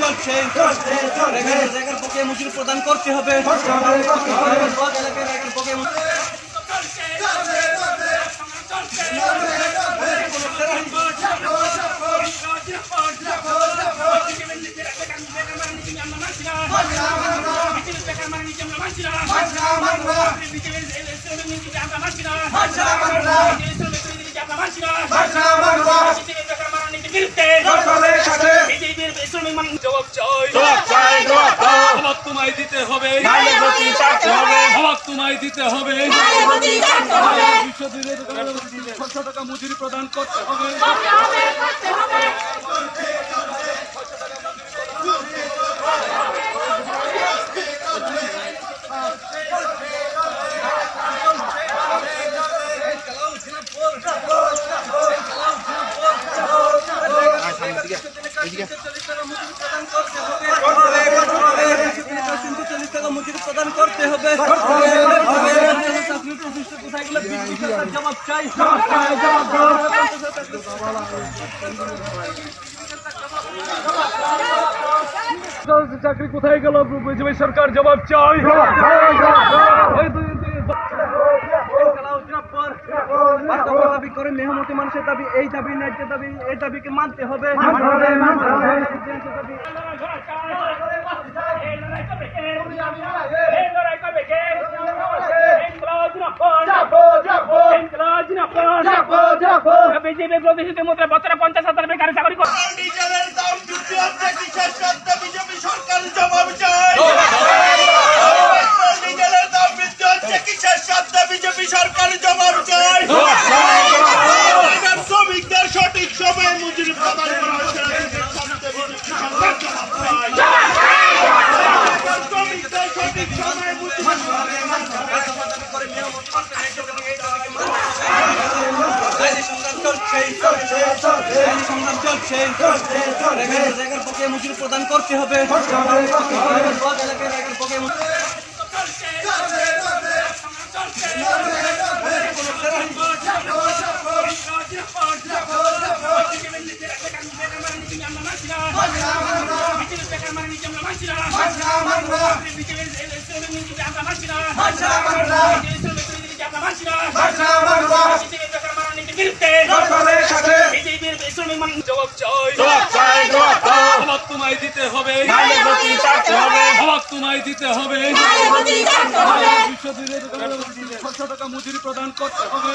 চলছে জায়গার পক্ষে মজুরি প্রদান করতে হবে। তোমায় দিতে হবে, তোমায় দিতে হবে, 600 টাকা মজুরি প্রদান করতে হবে। প্রদান করতে হবে। জবাব চাই। চাকরি কোথায় গেল? বিজেপি সরকার জবাব চাই। দাবি করে মেহনতি মানুষের দাবি, এই দাবি ন্যায্য দাবি, এই দাবিকে মানতে হবে। বিজেপি প্রতিশ্রুতি মতো বছরে 50,000 বেকার চাকরি করে। ডিজেলের দাম বৃদ্ধি হচ্ছে কিসের সাথে? বিজেপি সরকার জবাব চাই। ডিজেলের দাম বৃদ্ধি হচ্ছে কিসের সাথে? বিজেপি সরকার জবাব চাই। শ্রমিকদের সঠিক সময়ে মজুরি প্রদান করা হচ্ছে শ্রমিকদের সঠিক সময়ে জায়গার পক্ষে মজুরি প্রদান করতে হবে। জবাব চাই। তোমায় দিতে হবে, তোমায় দিতে হবে, 600 টাকা মজুরি প্রদান করতে হবে।